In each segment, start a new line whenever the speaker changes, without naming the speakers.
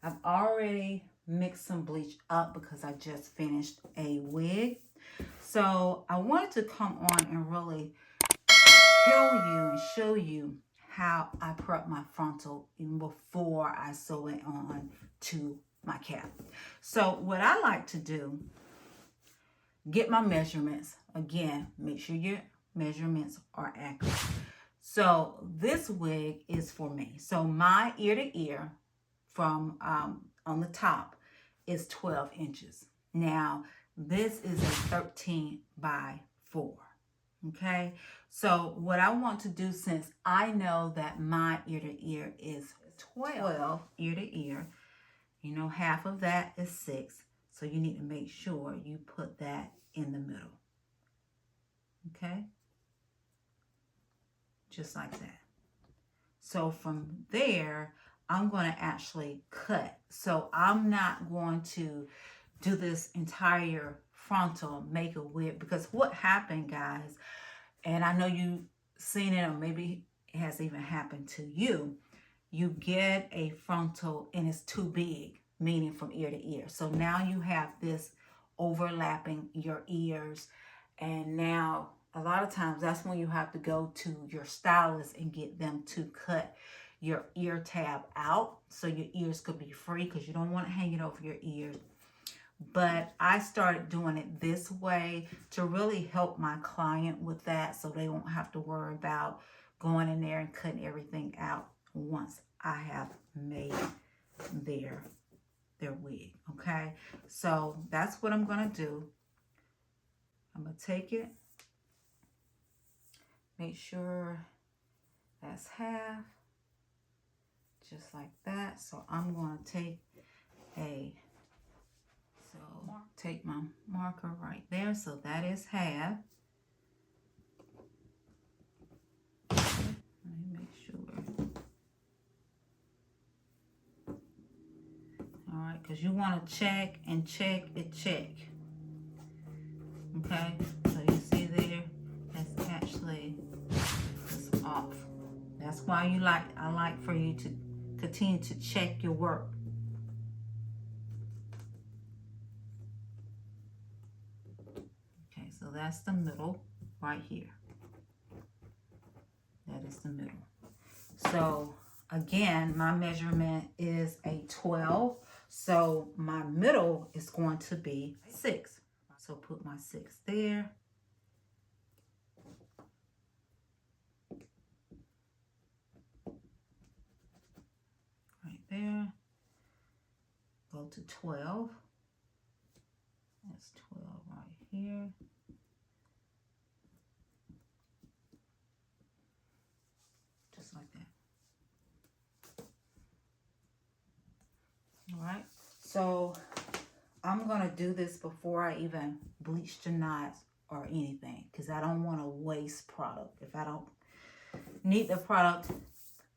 I've already mixed some bleach up because I just finished a wig. So I wanted to come on and really tell you and show you how I prep my frontal even before I sew it on to my cap. So what I like to do, get my measurements. Again, make sure your measurements are accurate. So this wig is for me. So my ear to ear from on the top is 12 inches. Now this is a 13 by 4. Okay, so what I want to do, since I know that my ear to ear is 12 ear to ear, you know, half of that is 6. So you need to make sure you put that in the middle. Okay, just like that. So from there, I'm going to actually cut. So I'm not going to do this entire frontal, make a wig, because what happened, guys, and I know you've seen it, or maybe it has even happened to you, you get a frontal and it's too big, meaning from ear to ear. So now you have this overlapping your ears, and now a lot of times that's when you have to go to your stylist and get them to cut your ear tab out so your ears could be free, because you don't want it hanging over your ears. But I started doing it this way to really help my client with that, so they won't have to worry about going in there and cutting everything out once I have made their wig. Okay, so that's what I'm gonna do. I'm gonna take it, make sure that's half, just like that. So I'm gonna take take my marker right there. So that is half. Let me make sure. All right, because you want to check and check and check. Okay, so you see there, that's actually it's off. That's why I like for you to continue to check your work. Okay, so that's the middle right here. That is the middle. So again, my measurement is a 12. So my middle is going to be 6. So put my 6 there. Right there. Go to 12. That's 12 right here. Just like that. All right. So I'm going to do this before I even bleach the knots or anything, because I don't want to waste product. If I don't need the product,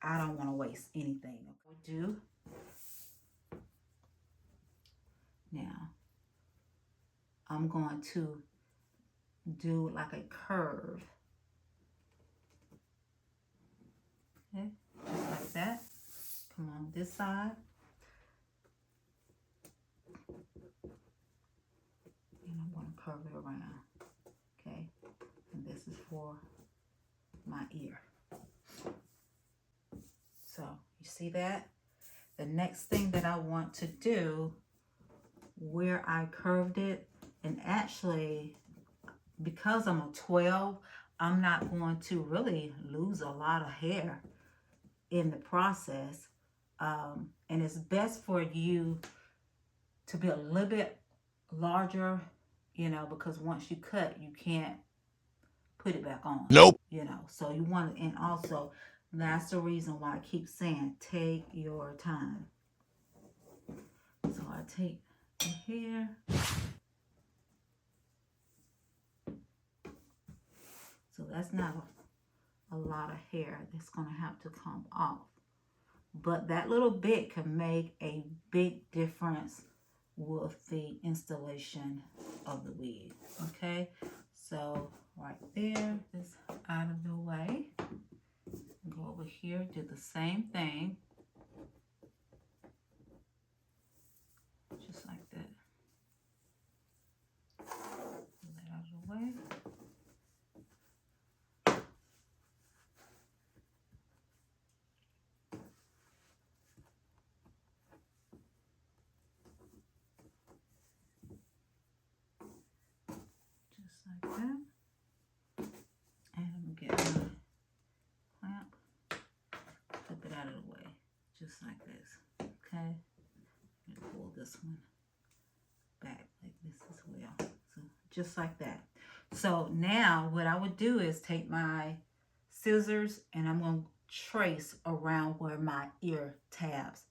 I don't want to waste anything. Do now, I'm going to do like a curve. Okay, just like that. Come on this side. And I'm going to curve it around. Okay, and this is for my ear. So you see that? The next thing that I want to do, where I curved it, and actually because I'm a 12, I'm not going to really lose a lot of hair in the process. And it's best for you to be a little bit larger, you know, because once you cut, you can't put it back on.
Nope.
You know, so you want, and also that's the reason why I keep saying take your time. So I take the hair. So that's not a lot of hair that's going to have to come off. But that little bit can make a big difference with the installation of the wig. Okay, so right there is out of the way. Go over here, do the same thing. out of the way, just like this. Okay, and pull this one back like this as well. So just like that. So now what I would do is take my scissors and I'm going to trace around where my ear tabs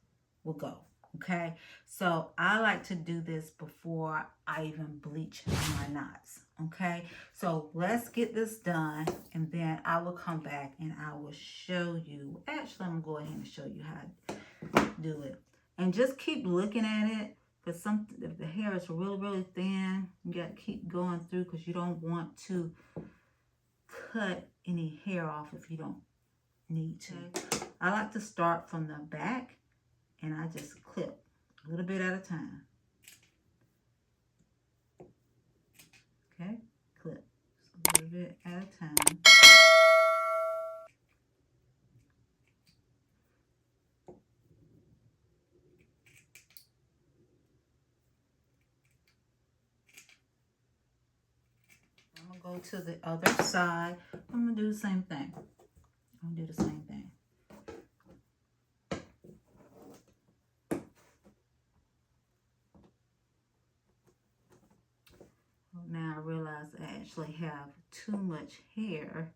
will go. Okay, so I like to do this before I even bleach my knots. Okay, so let's get this done and then I will come back and I will show you. Actually, I'm going to go ahead and show you how to do it. And just keep looking at it, because if the hair is really thin, you got to keep going through because you don't want to cut any hair off if you don't need to. I like to start from the back and I just clip a little bit at a time. Okay, clip just a little bit at a time. I'm gonna go to the other side. I'm gonna do the same thing. I'm gonna do the same thing. Now I realize I actually have too much hair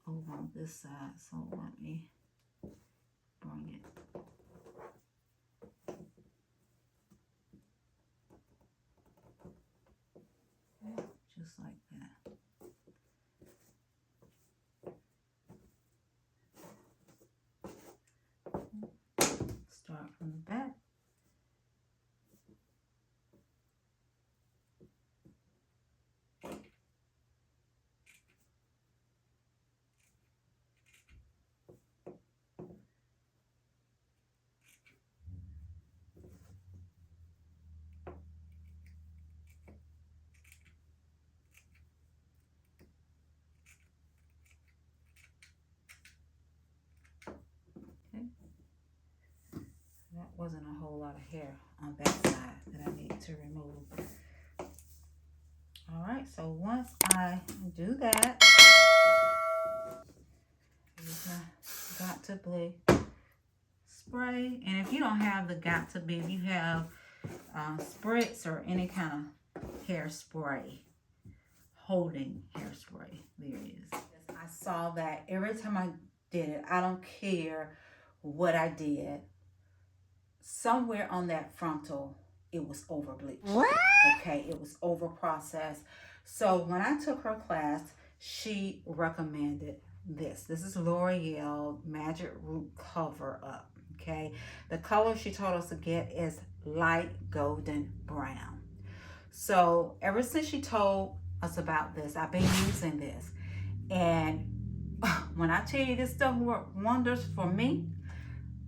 over on this side, so let me bring it. Okay, just like that. Start from the back. That wasn't a whole lot of hair on that side that I need to remove. All right, so once I do that, use my Got to Be spray. And if you don't have the Got to Be, if you have spritz or any kind of hairspray, holding hairspray, there it is. I saw that every time I did it, I don't care what I did, somewhere on that frontal it was over bleached. Okay, it was over processed. So when I took her class, she recommended this. This is L'Oreal Magic Root Cover Up. Okay, the color she told us to get is light golden brown. So ever since she told us about this, I've been using this, and when I tell you this stuff works wonders for me,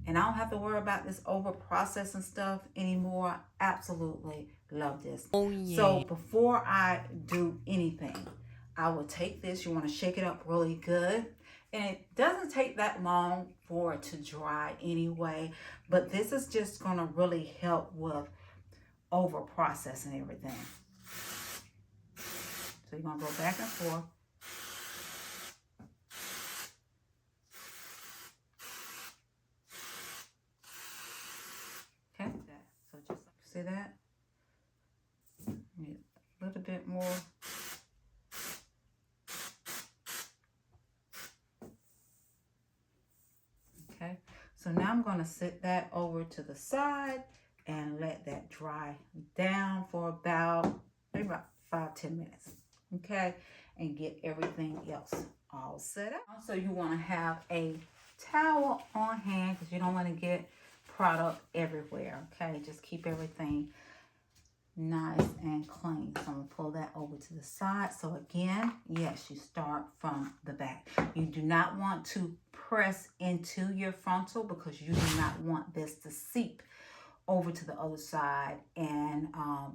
and I don't have to worry about this over processing stuff anymore. Absolutely love this. Oh, yeah. So before I do anything, I will take this. You want to shake it up really good. And it doesn't take that long for it to dry anyway. But this is just going to really help with over processing everything. So you're going to go back and forth. Okay, so just see that? Need a little bit more. Okay, so now I'm going to set that over to the side and let that dry down for about maybe about 5-10 minutes. Okay, and get everything else all set up. Also, you want to have a towel on hand because you don't want to get product everywhere. Okay, just keep everything nice and clean. So I'm gonna pull that over to the side. So again, yes, you start from the back. You do not want to press into your frontal because you do not want this to seep over to the other side and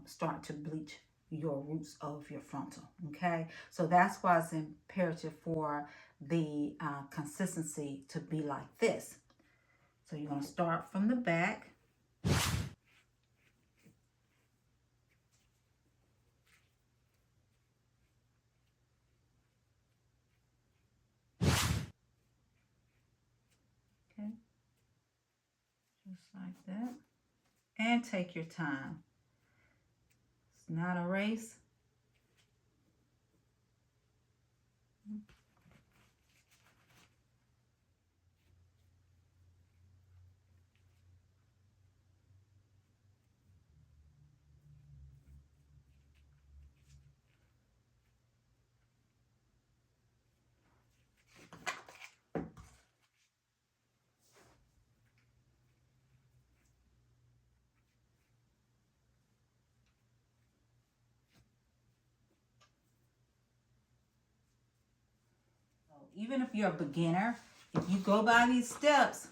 start to bleach your roots of your frontal. Okay, so that's why it's imperative for the consistency to be like this. So you're going to start from the back. Okay. like that. And take your time. It's not a race. Even if you're a beginner, if you go by these steps,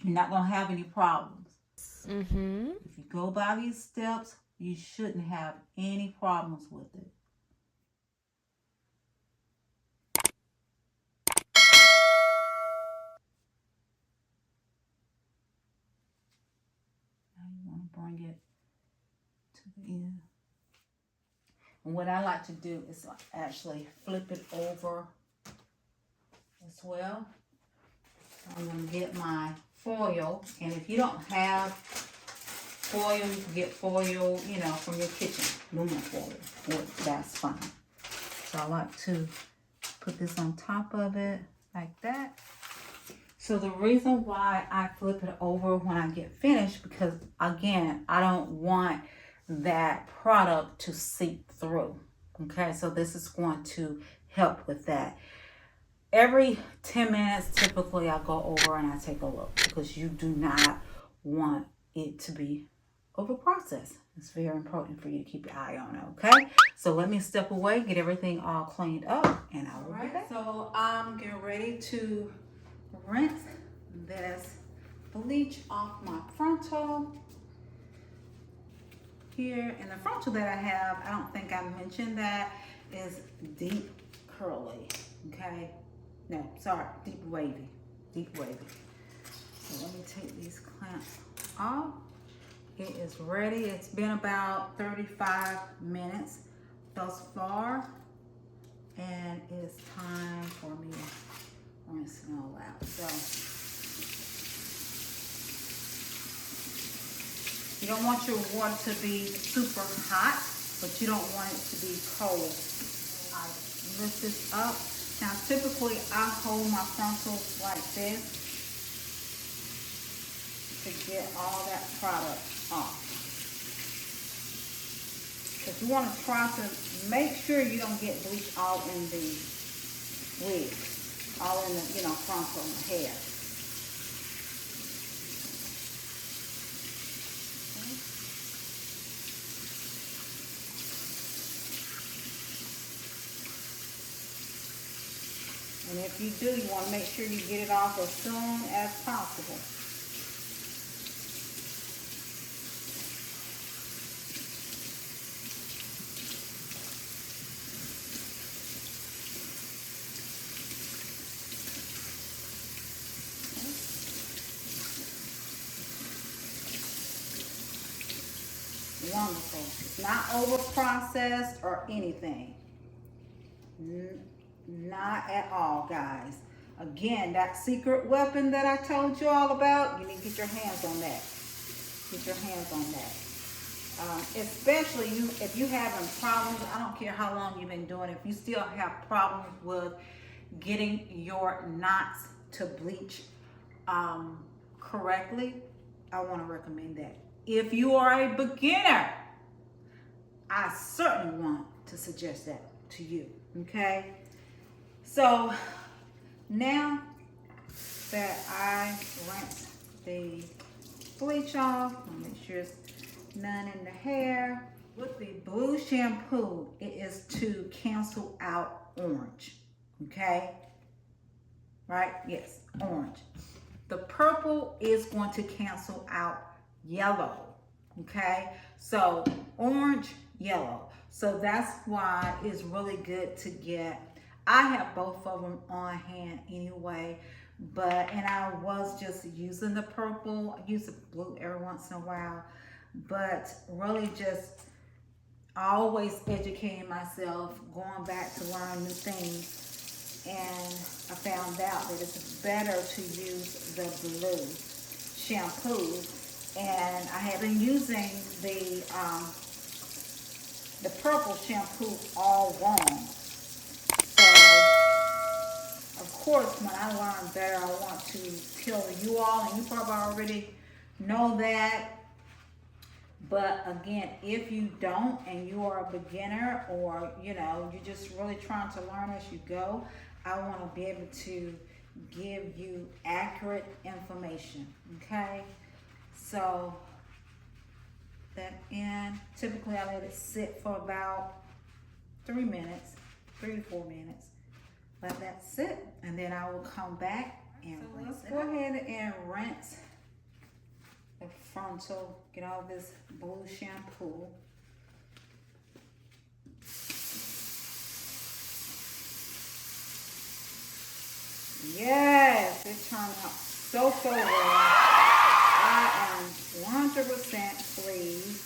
you're not going to have any problems. If you go by these steps, you shouldn't have any problems with it. Now you want to bring it to the end. And what I like to do is actually flip it over as well. I'm going to get my foil, and if you don't have foil, you can get foil, you know, from your kitchen, aluminum foil. That's fine. So I like to put this on top of it like that. So the reason why I flip it over when I get finished, because again, I don't want that product to seep through. Okay, so this is going to help with that. Every 10 minutes, typically I go over and I take a look, because you do not want it to be over processed. It's very important for you to keep your eye on it, okay? So let me step away, get everything all cleaned up, and I will be back. So I'm getting ready to rinse this bleach off my frontal. Here, and the frontal that I have, I don't think I mentioned that, is deep curly, okay? No, sorry, deep wavy, deep wavy. So let me take these clamps off. It is ready. It's been about 35 minutes thus far, and it's time for me to rinse it all out. So you don't want your water to be super hot, but you don't want it to be cold. I lift this up. Now typically I hold my frontals like this to get all that product off. If you want to process, make sure you don't get bleach all in the wig, all in the, you know, frontal and the hair. And if you do, you want to make sure you get it off as soon as possible. Wonderful. It's not over processed or anything. Not at all, guys. Again, that secret weapon that I told you all about, you need to get your hands on that. Get your hands on that. Especially if you're having problems, I don't care how long you've been doing it, if you still have problems with getting your knots to bleach correctly, I want to recommend that. If you are a beginner, I certainly want to suggest that to you, okay? So now that I rinse the bleach off, I'll make sure it's none in the hair. With the blue shampoo, it is to cancel out orange, okay? Right? Yes, orange. The purple is going to cancel out yellow, okay? So orange, yellow. So that's why it's really good to get, I have both of them on hand anyway, and I was just using the purple. I use the blue every once in a while, but really just always educating myself, going back to learn new things, and I found out that it's better to use the blue shampoo, and I have been using the purple shampoo all along. So, of course, when I learn better, I want to tell you all, and you probably already know that. But again, if you don't and you are a beginner, or you know, you're just really trying to learn as you go, I want to be able to give you accurate information. Okay, so that in, typically I let it sit for about 3 minutes, 3 to 4 minutes. Let that sit, and then I will come back and rinse. Let's go ahead and rinse the frontal, get all this blue shampoo. Yes, it turned out so well. I am 100% pleased.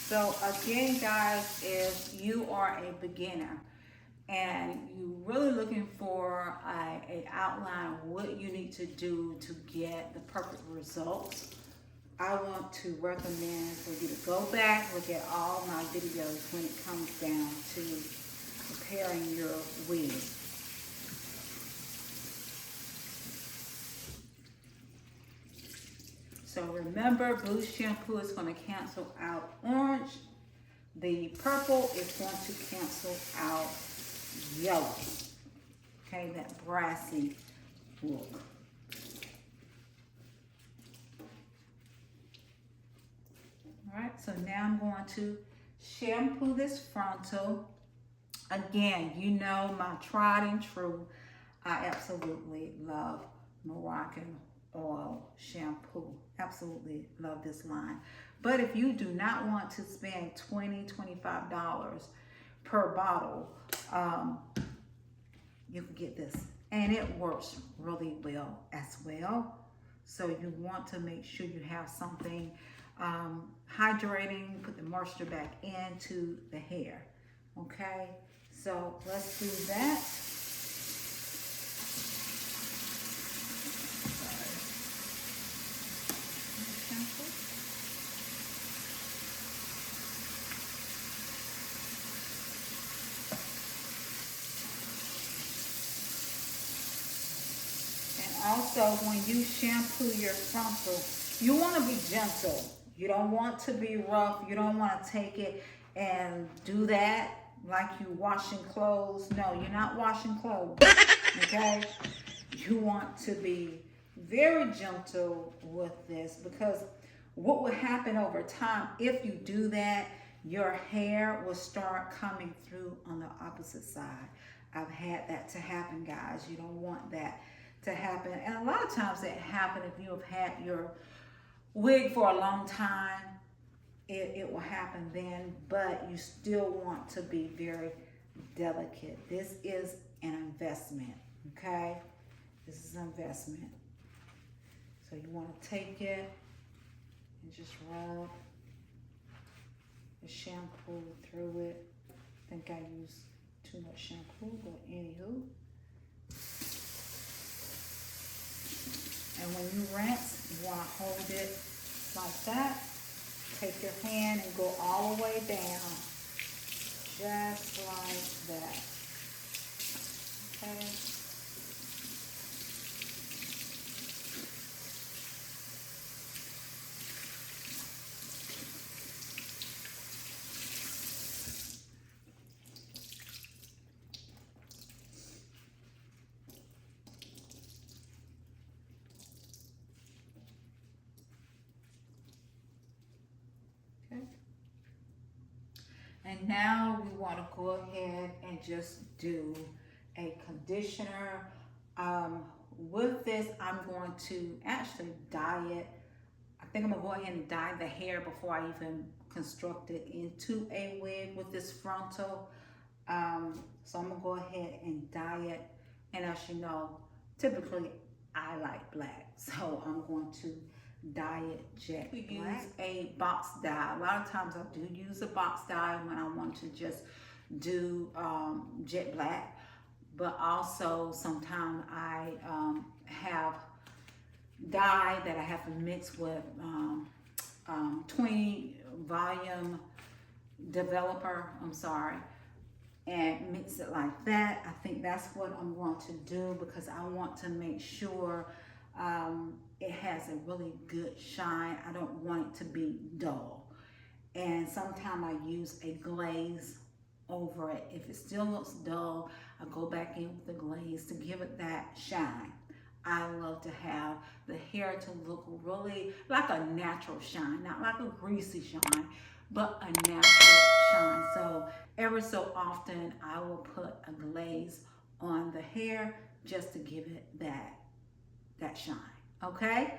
So again, guys, if you are a beginner and you're really looking for an outline of what you need to do to get the perfect results, I want to recommend for you to go back, look at all my videos when it comes down to preparing your wig. So remember, blue shampoo is going to cancel out orange. The purple is going to cancel out yellow. Okay, that brassy look. All right, so now I'm going to shampoo this frontal. Again, you know my tried and true. I absolutely love Moroccanoil shampoo. Absolutely love this line. But if you do not want to spend $20, $25 per bottle, you can get this. And it works really well as well. So you want to make sure you have something hydrating, put the moisture back into the hair. Okay, so let's do that. Also, when you shampoo your frontal, you want to be gentle. You don't want to be rough. You don't want to take it and do that like you washing clothes. No, you're not washing clothes, okay? You want to be very gentle with this, because what will happen over time, if you do that, your hair will start coming through on the opposite side. I've had that to happen, guys. You don't want that to happen. And a lot of times that happens if you have had your wig for a long time. It will happen then, but you still want to be very delicate. This is an investment, okay? This is an investment. So you want to take it and just rub the shampoo through it. I think I used too much shampoo, but anywho. And when you rinse, you want to hold it like that. Take your hand and go all the way down, just like that. Okay. And now we want to go ahead and just do a conditioner. With this, I'm going to actually dye it. I think I'm going to go ahead and dye the hair before I even construct it into a wig with this frontal. So I'm going to go ahead and dye it. And as you know, typically I like black. So I'm going to dye it jet black. Use a box dye. A lot of times I do use a box dye when I want to just do jet black, but also sometimes I have dye that I have to mix with 20 volume developer, I'm sorry, and mix it like that. I think that's what I'm going to do because I want to make sure it has a really good shine. I don't want it to be dull. And sometimes I use a glaze over it. If it still looks dull, I go back in with the glaze to give it that shine. I love to have the hair to look really like a natural shine, not like a greasy shine, but a natural shine. So every so often I will put a glaze on the hair just to give it that shine. Okay?